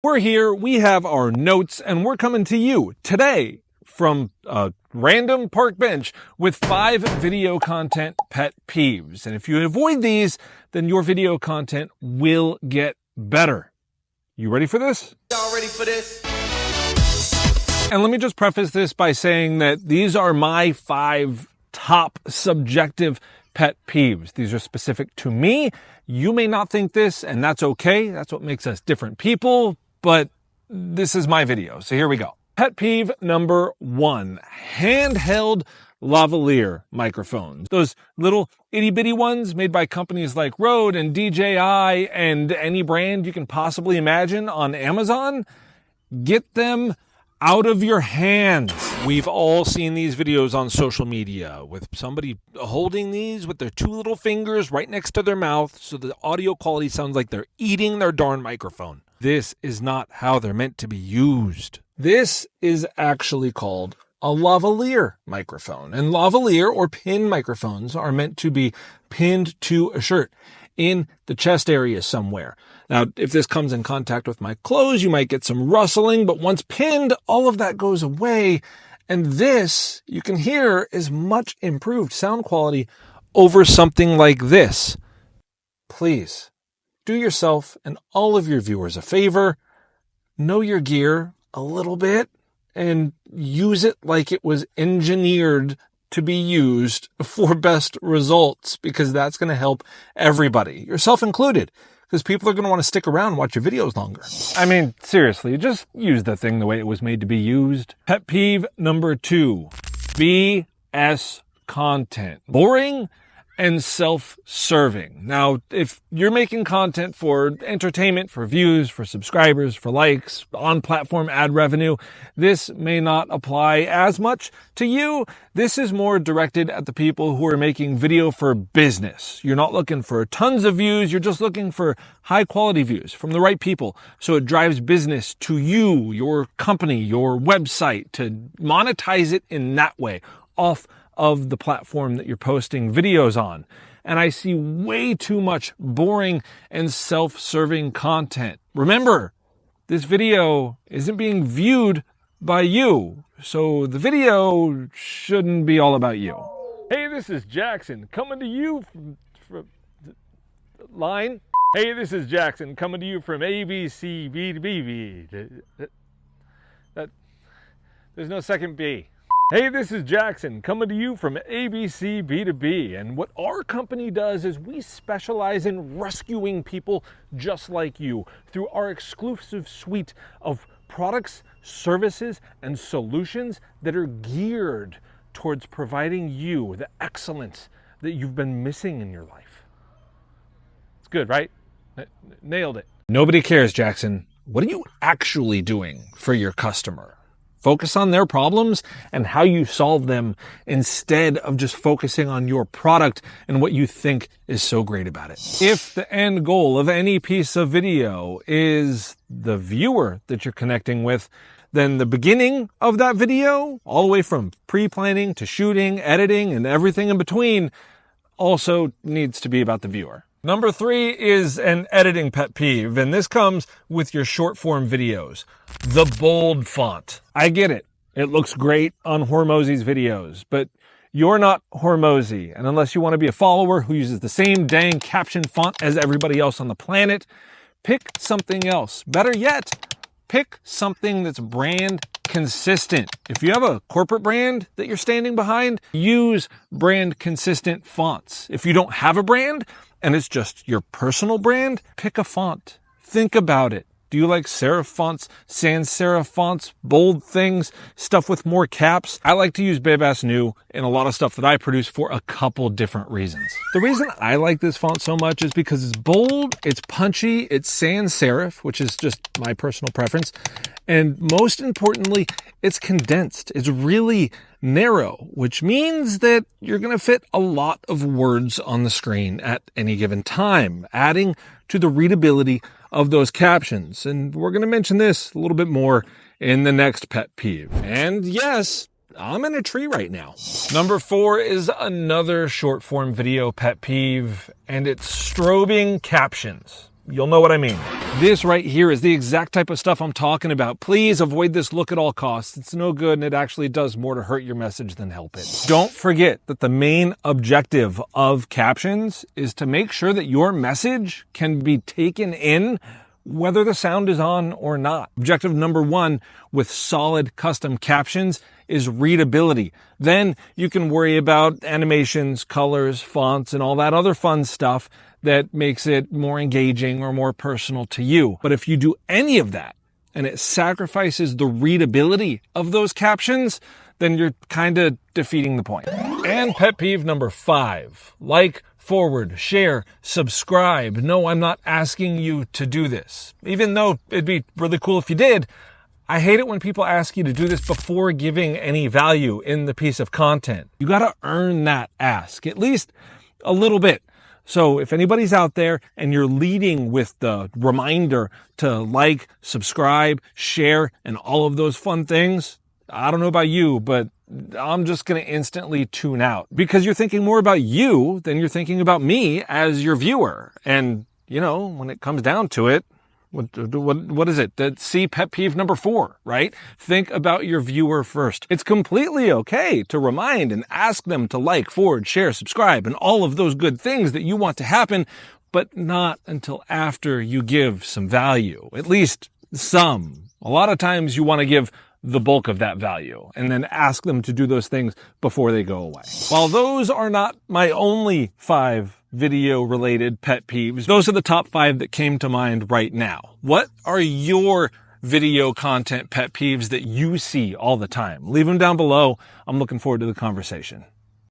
We're here, we have our notes, and we're coming to you today from a random park bench with 5 video content pet peeves. And if you avoid these, then your video content will get better. You ready for this? Y'all ready for this? And let me just preface this by saying that these are my 5 top subjective pet peeves. These are specific to me. You may not think this, and that's okay. That's what makes us different people, but this is my video, so here we go. Pet peeve number 1, handheld lavalier microphones. Those little itty-bitty ones made by companies like Rode and DJI and any brand you can possibly imagine on Amazon. Get them out of your hands. We've all seen these videos on social media with somebody holding these with their 2 little fingers right next to their mouth so the audio quality sounds like they're eating their darn microphone. This is not how they're meant to be used. This is actually called a lavalier microphone. And lavalier or pin microphones are meant to be pinned to a shirt in the chest area somewhere. Now, if this comes in contact with my clothes, you might get some rustling, but once pinned, all of that goes away. And this, you can hear, is much improved sound quality over something like this. Please, do yourself and all of your viewers a favor. Know your gear a little bit and use it like it was engineered to be used for best results, because that's going to help everybody, yourself included, because people are going to want to stick around and watch your videos longer. I mean, seriously, just use the thing the way it was made to be used. Pet peeve number 2, BS content. Boring and self-serving. Now, if you're making content for entertainment, for views, for subscribers, for likes, on-platform ad revenue, this may not apply as much to you. This is more directed at the people who are making video for business. You're not looking for tons of views. You're just looking for high-quality views from the right people. So it drives business to you, your company, your website, to monetize it in that way, off of the platform that you're posting videos on. And I see way too much boring and self-serving content. Remember, this video isn't being viewed by you, so the video shouldn't be all about you. Hey, this is Jackson coming to you from line. Hey, this is Jackson coming to you from ABC B2B. There's no second B. Hey, this is Jackson coming to you from ABC B2B, and what our company does is we specialize in rescuing people just like you through our exclusive suite of products, services, and solutions that are geared towards providing you the excellence that you've been missing in your life. It's good, right? Nailed it. Nobody cares, Jackson. What are you actually doing for your customer? Focus on their problems and how you solve them instead of just focusing on your product and what you think is so great about it. If the end goal of any piece of video is the viewer that you're connecting with, then the beginning of that video, all the way from pre-planning to shooting, editing, and everything in between, also needs to be about the viewer. Number 3 is an editing pet peeve, and this comes with your short form videos. The bold font. I get it. It looks great on Hormozy's videos, but you're not Hormozy. And unless you want to be a follower who uses the same dang caption font as everybody else on the planet, pick something else. Better yet, pick something that's brand consistent. If you have a corporate brand that you're standing behind, use brand consistent fonts. If you don't have a brand, and it's just your personal brand, pick a font. Think about it. Do you like serif fonts, sans serif fonts, bold things, stuff with more caps? I like to use Bebas New in a lot of stuff that I produce for a couple different reasons. The reason I like this font so much is because it's bold, it's punchy, it's sans serif, which is just my personal preference. And most importantly, it's condensed. It's really narrow, which means that you're going to fit a lot of words on the screen at any given time, adding to the readability of those captions. And we're going to mention this a little bit more in the next pet peeve. And yes, I'm in a tree right now. Number 4 is another short form video pet peeve, and it's strobing captions. You'll know what I mean. This right here is the exact type of stuff I'm talking about. Please avoid this look at all costs. It's no good, and it actually does more to hurt your message than help it. Don't forget that the main objective of captions is to make sure that your message can be taken in whether the sound is on or not. Objective number one with solid custom captions is readability. Then you can worry about animations, colors, fonts, and all that other fun stuff that makes it more engaging or more personal to you. But if you do any of that and it sacrifices the readability of those captions, then you're kind of defeating the point. And pet peeve number 5, like, forward, share, subscribe. No, I'm not asking you to do this. Even though it'd be really cool if you did, I hate it when people ask you to do this before giving any value in the piece of content. You gotta earn that ask, at least a little bit. So if anybody's out there and you're leading with the reminder to like, subscribe, share, and all of those fun things, I don't know about you, but I'm just going to instantly tune out because you're thinking more about you than you're thinking about me as your viewer. And, you know, when it comes down to it, what is it? See pet peeve number 4, right? Think about your viewer first. It's completely okay to remind and ask them to like, forward, share, subscribe, and all of those good things that you want to happen, but not until after you give some value, at least some. A lot of times you want to give the bulk of that value and then ask them to do those things before they go away. While those are not my only 5 video related pet peeves, those are the top 5 that came to mind right now. What are your video content pet peeves that you see all the time? Leave them down below. I'm looking forward to the conversation.